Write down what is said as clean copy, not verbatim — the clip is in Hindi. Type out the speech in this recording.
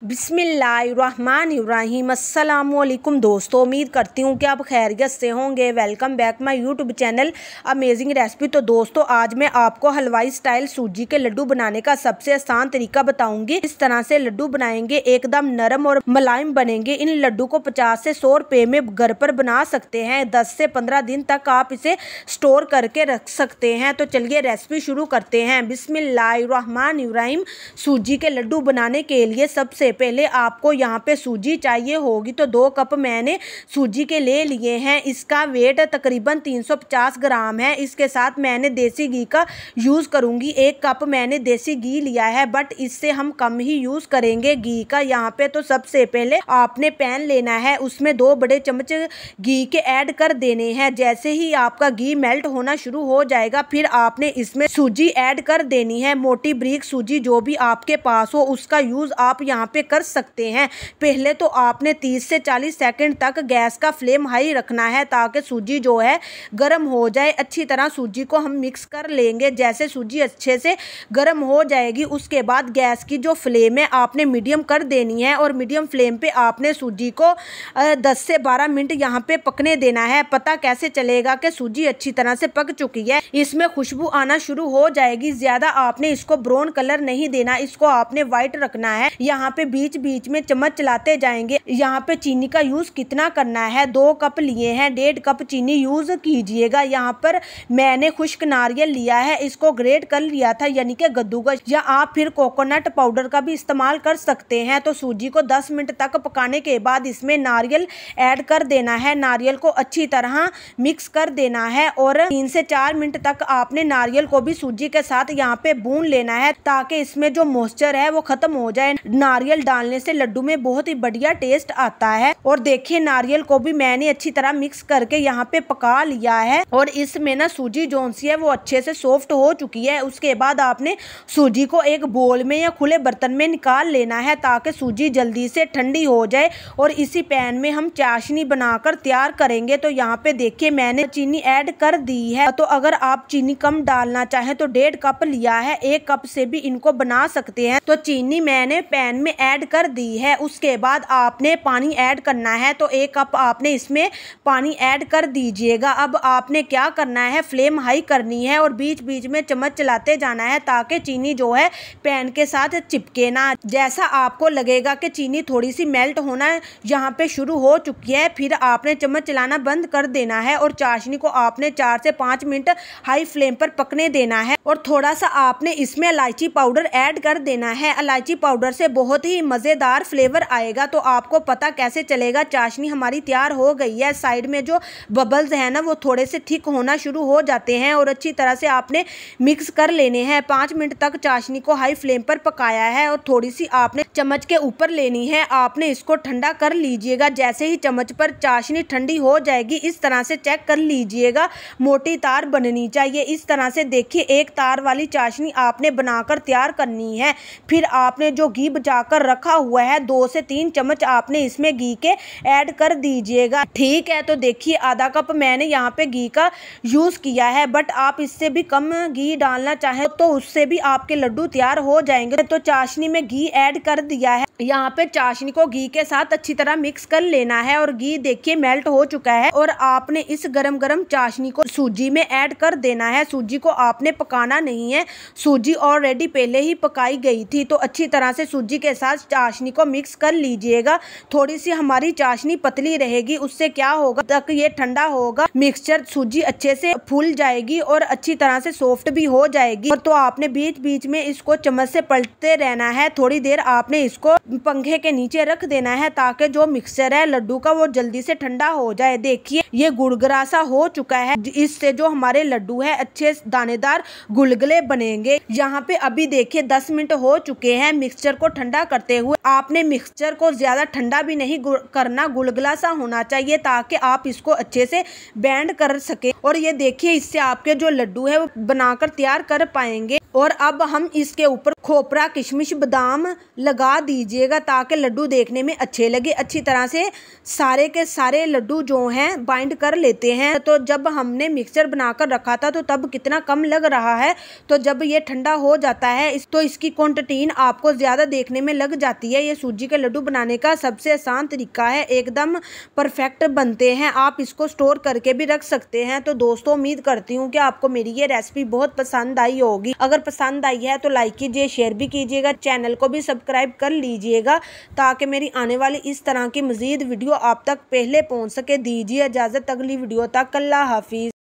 बिस्मिल्लाहिर्रहमानिर्रहीम। अस्सलामुअलैकुम दोस्तों, उम्मीद करती हूँ कि आप खैरियत से होंगे। Welcome back my YouTube channel amazing recipe. तो दोस्तों, आज मैं आपको हलवाई स्टाइल सूजी के लड्डू बनाने का सबसे आसान तरीका बताऊंगी। इस तरह से लड्डू बनाएंगे, एकदम नरम और मुलायम बनेंगे। इन लड्डू को 50 से 100 रुपये में घर पर बना सकते हैं। 10 से 15 दिन तक आप इसे स्टोर करके रख सकते हैं। तो चलिए रेसिपी शुरू करते हैं। बिस्मिल्लाहिर्रहमानिर्रहीम। सूजी के लड्डू बनाने के लिए सबसे पहले आपको यहाँ पे सूजी चाहिए होगी। तो 2 कप मैंने सूजी के ले लिए हैं। इसका वेट तकरीबन 350 ग्राम है। इसके साथ मैंने देसी घी का यूज़ करूँगी। 1 कप मैंने देसी घी लिया है, बट इससे हम कम ही यूज़ करेंगे घी का यहाँ पे। तो सबसे पहले आपने पैन लेना है, उसमें 2 बड़े चम्मच घी के ऐड कर देने हैं। जैसे ही आपका घी मेल्ट होना शुरू हो जाएगा, फिर आपने इसमें सूजी ऐड कर देनी है। मोटी ब्रीक सूजी जो भी आपके पास हो उसका यूज़ आप यहाँ पे कर सकते हैं। पहले तो आपने 30 से 40 सेकंड तक गैस का फ्लेम हाई रखना है, ताकि सूजी जो है गर्म हो जाए। अच्छी तरह सूजी को हम मिक्स कर लेंगे। जैसे सूजी अच्छे से गर्म हो जाएगी, उसके बाद गैस की जो फ्लेम है आपने मीडियम कर देनी है, और मीडियम फ्लेम पे आपने सूजी को 10 से 12 मिनट यहाँ पे पकने देना है। पता कैसे चलेगा कि सूजी अच्छी तरह से पक चुकी है? इसमें खुशबू आना शुरू हो जाएगी। ज्यादा आपने इसको ब्राउन कलर नहीं देना, इसको आपने व्हाइट रखना है। यहाँ पे बीच बीच में चम्मच चलाते जाएंगे। यहाँ पे चीनी का यूज कितना करना है, 2 कप लिए हैं, 1.5 कप चीनी यूज कीजिएगा। यहाँ पर मैंने खुश्क नारियल लिया है, इसको ग्रेट कर लिया था, यानी कि कद्दूकस, या आप फिर कोकोनट पाउडर का भी इस्तेमाल कर सकते हैं। तो सूजी को 10 मिनट तक पकाने के बाद इसमें नारियल ऐड कर देना है। नारियल को अच्छी तरह मिक्स कर देना है, और 3 से 4 मिनट तक आपने नारियल को भी सूजी के साथ यहाँ पे भून लेना है, ताकि इसमें जो मॉइस्चर है वो खत्म हो जाए। नारियल डालने से लड्डू में बहुत ही बढ़िया टेस्ट आता है। और देखिए, नारियल को भी मैंने अच्छी तरह मिक्स करके यहाँ पे पका लिया है, और इसमें ना सूजी जो सी है वो अच्छे से सॉफ्ट हो चुकी है। उसके बाद आपने सूजी को एक बोल में या खुले बर्तन में निकाल लेना है, ताकि सूजी जल्दी से ठंडी हो जाए। और इसी पैन में हम चाशनी बनाकर तैयार करेंगे। तो यहाँ पे देखिए, मैंने चीनी ऐड कर दी है। तो अगर आप चीनी कम डालना चाहें तो 1.5 कप लिया है, 1 कप से भी इनको बना सकते हैं। तो चीनी मैंने पैन में ऐड कर दी है। उसके बाद आपने पानी ऐड करना है। तो 1 कप आपने इसमें पानी ऐड कर दीजिएगा। अब आपने क्या करना है, फ्लेम हाई करनी है, और बीच बीच में चम्मच चलाते जाना है, ताकि चीनी जो है पैन के साथ चिपके ना। जैसा आपको लगेगा कि चीनी थोड़ी सी मेल्ट होना यहाँ पे शुरू हो चुकी है, फिर आपने चम्मच चलाना बंद कर देना है, और चाशनी को आपने 4 से 5 मिनट हाई फ्लेम पर पकने देना है। और थोड़ा सा आपने इसमें इलायची पाउडर ऐड कर देना है। इलायची पाउडर से बहुत ही मज़ेदार फ्लेवर आएगा। तो आपको पता कैसे चलेगा चाशनी हमारी तैयार हो गई है? साइड में जो बबल्स है ना, वो थोड़े से थिक होना शुरू हो जाते हैं, और अच्छी तरह से आपने मिक्स कर लेने हैं। 5 मिनट तक चाशनी को हाई फ्लेम पर पकाया है, और थोड़ी सी आपने चम्मच के ऊपर लेनी है। आपने इसको ठंडा कर लीजिएगा। जैसे ही चम्मच पर चाशनी ठंडी हो जाएगी, इस तरह से चेक कर लीजिएगा, मोटी तार बननी चाहिए। इस तरह से देखिए, एक तार वाली चाशनी आपने बनाकर तैयार करनी है। फिर आपने जो घी बचाकर रखा हुआ है, 2 से 3 चम्मच आपने इसमें घी के ऐड कर दीजिएगा। ठीक है, तो देखिए, आधा कप मैंने यहाँ पे घी का यूज किया है, बट आप इससे भी कम घी डालना चाहें तो उससे भी आपके लड्डू तैयार हो जाएंगे। तो चाशनी में घी ऐड कर दिया है। यहाँ पे चाशनी को घी के साथ अच्छी तरह मिक्स कर लेना है, और घी देखिए मेल्ट हो चुका है। और आपने इस गरम गरम चाशनी को सूजी में ऐड कर देना है। सूजी को आपने पकाना नहीं है, सूजी ऑलरेडी पहले ही पकाई गई थी। तो अच्छी तरह से सूजी के साथ चाशनी को मिक्स कर लीजिएगा। थोड़ी सी हमारी चाशनी पतली रहेगी, उससे क्या होगा, तक ये ठंडा होगा मिक्सचर, सूजी अच्छे से फूल जाएगी और अच्छी तरह से सॉफ्ट भी हो जाएगी। और तो आपने बीच बीच में इसको चम्मच से पलटते रहना है। थोड़ी देर आपने इसको पंखे के नीचे रख देना है, ताकि जो मिक्सचर है लड्डू का वो जल्दी से ठंडा हो जाए। देखिए, ये गुड़गुड़ा सा हो चुका है। इससे जो हमारे लड्डू है अच्छे दानेदार गुलगुले बनेंगे। यहाँ पे अभी देखिए 10 मिनट हो चुके हैं मिक्सचर को ठंडा करते हुए। आपने मिक्सचर को ज्यादा ठंडा भी नहीं करना, गुलगुला सा होना चाहिए, ताकि आप इसको अच्छे से बैंड कर सके। और ये देखिए, इससे आपके जो लड्डू है वो बनाकर तैयार कर पाएंगे। और अब हम इसके ऊपर खोपरा, किशमिश, बादाम लगा दीजिएगा, ताकि लड्डू देखने में अच्छे लगे। अच्छी तरह से सारे के सारे लड्डू जो हैं बाइंड कर लेते हैं। तो जब हमने मिक्सचर बनाकर रखा था तो तब कितना कम लग रहा है, तो जब ये ठंडा हो जाता है तो इसकी क्वांटिटी आपको ज़्यादा देखने में लग लग जाती है। ये सूजी के लड्डू बनाने का सबसे आसान तरीका है, एकदम परफेक्ट बनते हैं। आप इसको स्टोर करके भी रख सकते हैं। तो दोस्तों उम्मीद करती हूँ कि आपको मेरी ये रेसिपी बहुत पसंद आई होगी। अगर पसंद आई है तो लाइक कीजिए, शेयर भी कीजिएगा, चैनल को भी सब्सक्राइब कर लीजिएगा ताकि मेरी आने वाली इस तरह की मज़ीद वीडियो आप तक पहले पहुँच सके। दीजिए इजाज़त, अगली वीडियो तक। अल्लाह हाफिज़।